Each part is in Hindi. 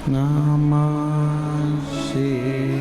नमः शिवाय।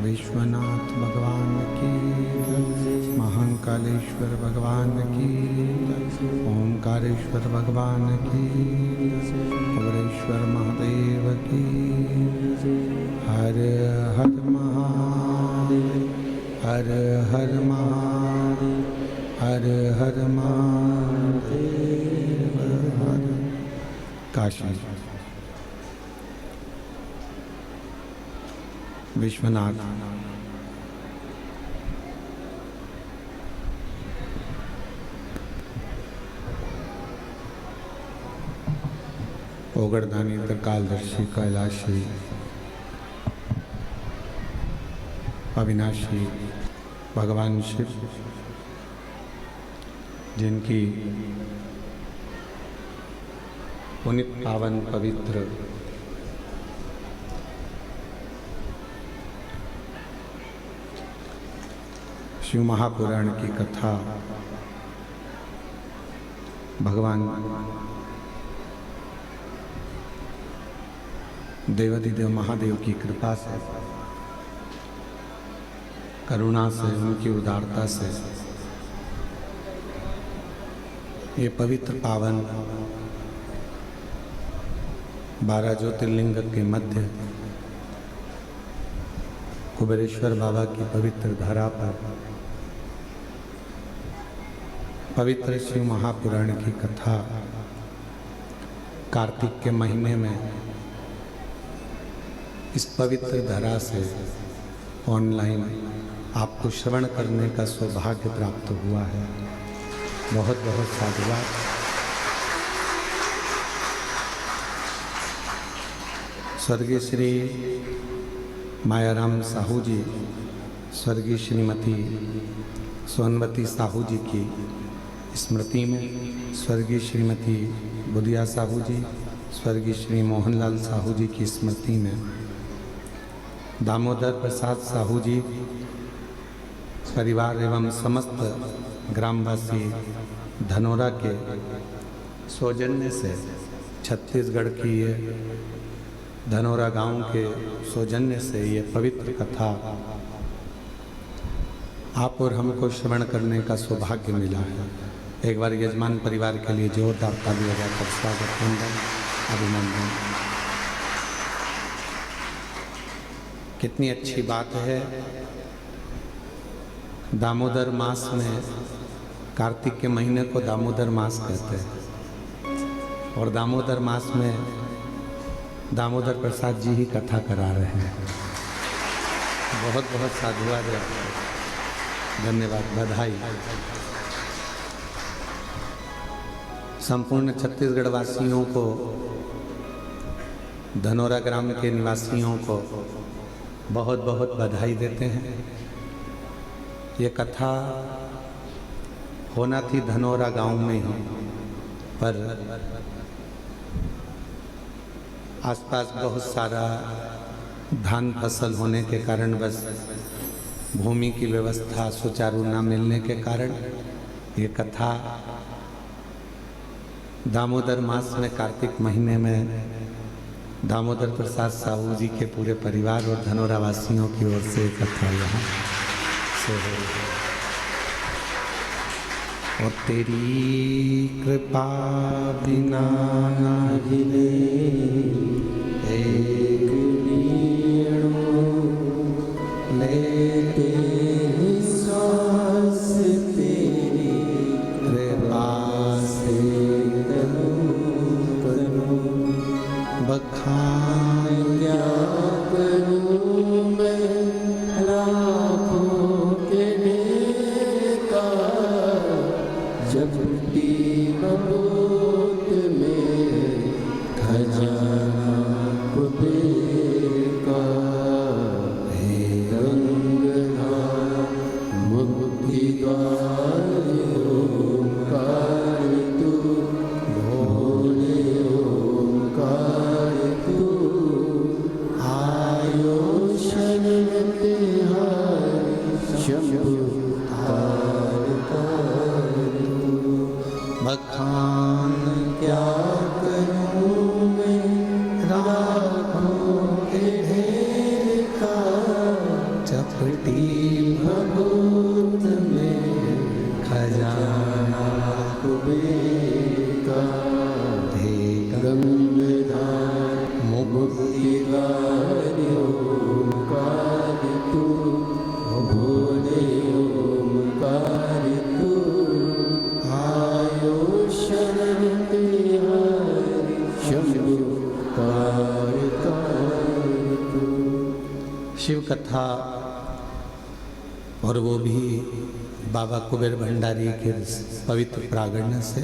विश्वनाथ भगवान की, महाकालेश्वर भगवान की, ओंकारेश्वर भगवान की, अवरेश्वर महादेव की। हर हर महादेव, हर हर महादेव, हर हर महादेव। हर काशी विश्वनाथ ओगरदानी त्रिकालदर्शी कैलाशी अविनाशी भगवान शिव, जिनकी पुनित पावन पवित्र शिव महापुराण की कथा भगवान देवाधिदेव महादेव की कृपा से, करुणा से, उनकी उदारता से ये पवित्र पावन 12 ज्योतिर्लिंग के मध्य कुबेरेश्वर बाबा की पवित्र धरा पर पवित्र शिव महापुराण की कथा कार्तिक के महीने में इस पवित्र धरा से ऑनलाइन आपको श्रवण करने का सौभाग्य प्राप्त हुआ है। बहुत बहुत साधुवाद। स्वर्गीय श्री मायाराम साहू जी, स्वर्गीय श्रीमती सोनवती साहू जी की स्मृति में, स्वर्गीय श्रीमती बुधिया साहू जी, स्वर्गीय श्री मोहनलाल साहू जी की स्मृति में, दामोदर प्रसाद साहू जी परिवार एवं समस्त ग्रामवासी धनोरा के सौजन्य से, छत्तीसगढ़ की ये धनोरा गांव के सौजन्य से ये पवित्र कथा आप और हमको श्रवण करने का सौभाग्य मिला है। एक बार यजमान परिवार के लिए जोरदार ताली बजाकर स्वागत, वंदन, अभिनंदन। कितनी अच्छी बात है, दामोदर मास में, कार्तिक के महीने को दामोदर मास कहते हैं और दामोदर मास में दामोदर प्रसाद जी ही कथा करा रहे हैं। बहुत बहुत साधुवाद है, धन्यवाद, बधाई। संपूर्ण छत्तीसगढ़ वासियों को, धनोरा ग्राम के निवासियों को बहुत बहुत बधाई देते हैं। ये कथा होना थी धनोरा गांव में ही, पर आसपास बहुत सारा धान फसल होने के कारण, बस भूमि की व्यवस्था सुचारू न मिलने के कारण ये कथा दामोदर मास में, कार्तिक महीने में दामोदर प्रसाद साहू जी के पूरे परिवार और धनोरा वासियों की ओर से कथा यहाँ से हो रही है। और तेरी कृपा बिना ना हिले एक नीड़ो लेते सांस, तेरी कृपा से करूं बखान क्या करूं मैं लाखों के नेका, जब बबूत में खजाना कुबेर का, हे रंगधार मुक्ति द्वार ओंकार तू, भोले ओंकार तू, आयो शरण तिहारी शंभु बखान क्या करूं मैं राखों के ढेर का, चपटी भभूत में खजाना कुबेर का, हे गंगाधर मुक्ति द्वार ओंकार तू, भोले ओंकार तू, आयो शरण तिहारी शंभु शिव कथा, और वो भी बाबा कुबेर भंडारी के पवित्र प्रागण्य से।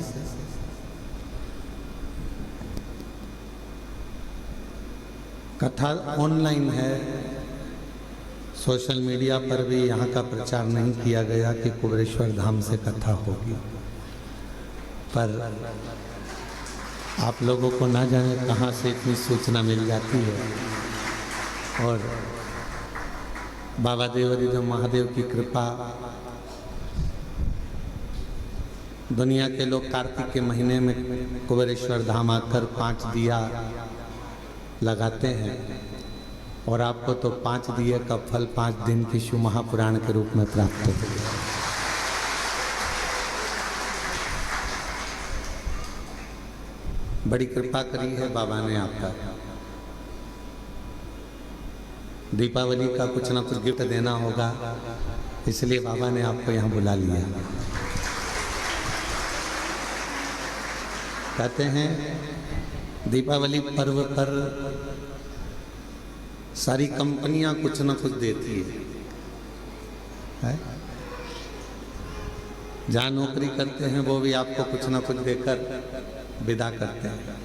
कथा ऑनलाइन है, सोशल मीडिया पर भी यहाँ का प्रचार नहीं किया गया कि कुबेरेश्वर धाम से कथा होगी, पर आप लोगों को ना जाने कहाँ से इतनी सूचना मिल जाती है। और बाबा देवरिदेव महादेव की कृपा, दुनिया के लोग कार्तिक के महीने में कुबेरेश्वर धाम आकर 5 दिया लगाते हैं, और आपको तो 5 दिए का फल 5 दिन की शिव महापुराण के रूप में प्राप्त हो गया। बड़ी कृपा करी है बाबा ने आपका। दीपावली का कुछ ना कुछ गिफ्ट देना होगा, इसलिए बाबा ने आपको यहाँ बुला लिया। कहते हैं दीपावली पर्व पर सारी कंपनियां कुछ ना कुछ देती है? जहाँ नौकरी करते हैं वो भी आपको कुछ ना कुछ देकर विदा करते हैं।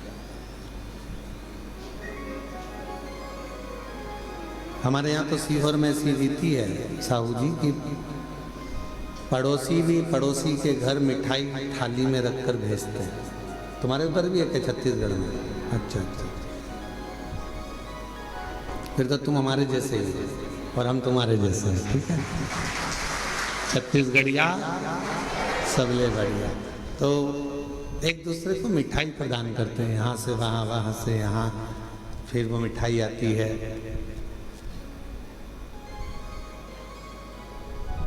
हमारे यहाँ तो सीहोर में ऐसी रीति है साहू जी की, पड़ोसी भी पड़ोसी के घर मिठाई थाली में रखकर भेजते हैं। तुम्हारे उधर भी है क्या छत्तीसगढ़ में? अच्छा अच्छा, फिर तो तुम हमारे जैसे ही और हम तुम्हारे जैसे हैं, ठीक है। छत्तीसगढ़िया सबले बढ़िया। तो एक दूसरे को मिठाई प्रदान करते हैं, यहाँ से वहाँ, वहाँ से यहाँ, फिर वो मिठाई आती है।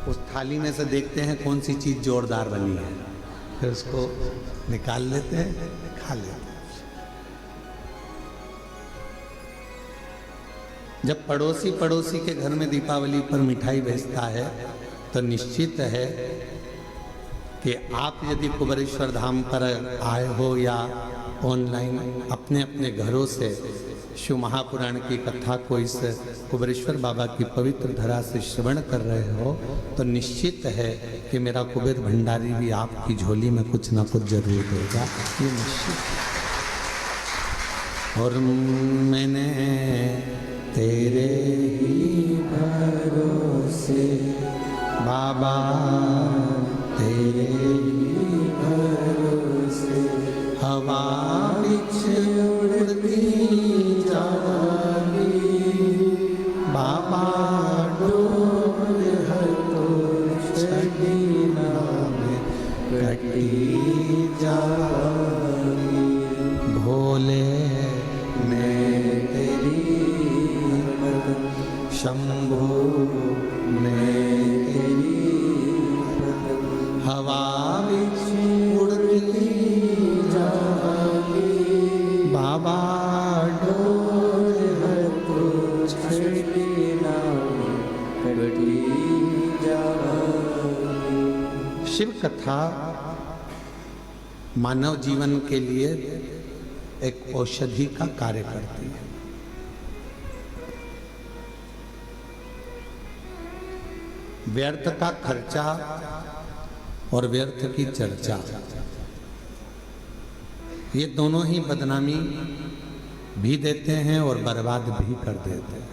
उस थाली में से देखते हैं कौन सी चीज़ जोरदार बनी है, फिर उसको निकाल लेते हैं, खा लेते हैं। जब पड़ोसी पड़ोसी के घर में दीपावली पर मिठाई भेजता है तो निश्चित है कि आप यदि कुबेरेश्वर धाम पर आए हो या ऑनलाइन अपने अपने घरों से शिव महापुराण की कथा को इस कुबेरेश्वर बाबा की पवित्र धरा से श्रवण कर रहे हो, तो निश्चित है कि मेरा कुबेर भंडारी भी आपकी झोली में कुछ ना कुछ जरूर देगा, ये निश्चित। और मैंने तेरे ही भरोसे बाबा, तेरे ही भरोसे हवा बिछ उड़ती जागी, बाबा डोर हर तो छड़ी नाम कटी जागी। भोले मैं तेरी शंभो मैं तेरी हवा बिछ उड़ती जागी, बाबा डोर है तो छड़ी नाम कटी जागी। शिव कथा मानव जीवन के लिए एक औषधि का कार्य करती है। व्यर्थ का खर्चा और व्यर्थ की चर्चा, ये दोनों ही बदनामी भी देते हैं और बर्बाद भी कर देते हैं।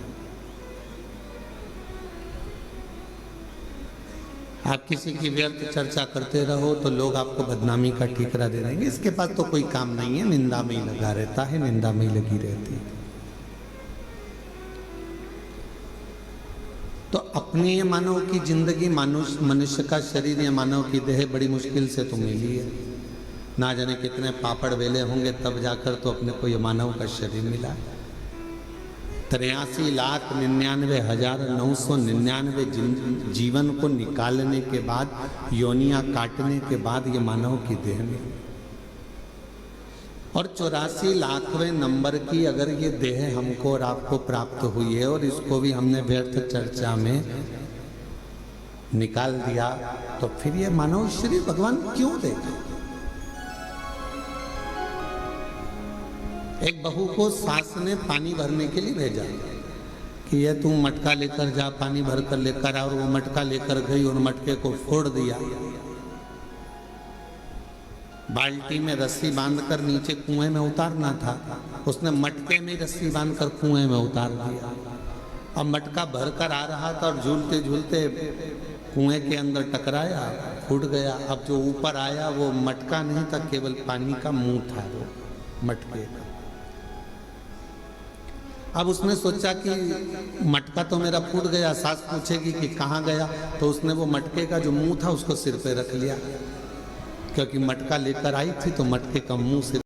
आप किसी की व्यर्थ चर्चा करते रहो तो लोग आपको बदनामी का ठीकरा दे देंगे, इसके पास तो कोई काम नहीं है, निंदा में ही लगा रहता है, निंदा में ही लगी रहती है। तो अपनी ये मानव की जिंदगी, मनुष्य का शरीर या मानव की देह बड़ी मुश्किल से तो मिली है। ना जाने कितने पापड़ वेले होंगे तब जाकर तो अपने को ये मानव का शरीर मिला है। 83,99,999 जीवन को निकालने के बाद, योनियां काटने के बाद ये मानव की देह मिली। और 84 लाखवें नंबर की अगर ये देह हमको और आपको प्राप्त हुई है और इसको भी हमने व्यर्थ चर्चा में निकाल दिया, तो फिर ये मानव शरीर भगवान क्यों देगा? एक बहू को सास ने पानी भरने के लिए भेजा कि ये तुम मटका लेकर जा, पानी भर कर लेकर आ, और वो मटका लेकर गई और मटके को फोड़ दिया। बाल्टी में रस्सी बांधकर नीचे कुएं में उतारना था, उसने मटके में रस्सी बांधकर कुएं में उतार दिया। अब मटका भरकर आ रहा था और झूलते झूलते कुएं के अंदर टकराया, फूट गया। अब जो ऊपर आया वो मटका नहीं था, केवल पानी का मुंह था वो मटके का। अब उसने सोचा कि मटका तो मेरा फूट गया, सास पूछेगी कि कहाँ गया, तो उसने वो मटके का जो मुंह था उसको सिर पे रख लिया, क्योंकि मटका लेकर आई थी तो मटके का मुंह सिर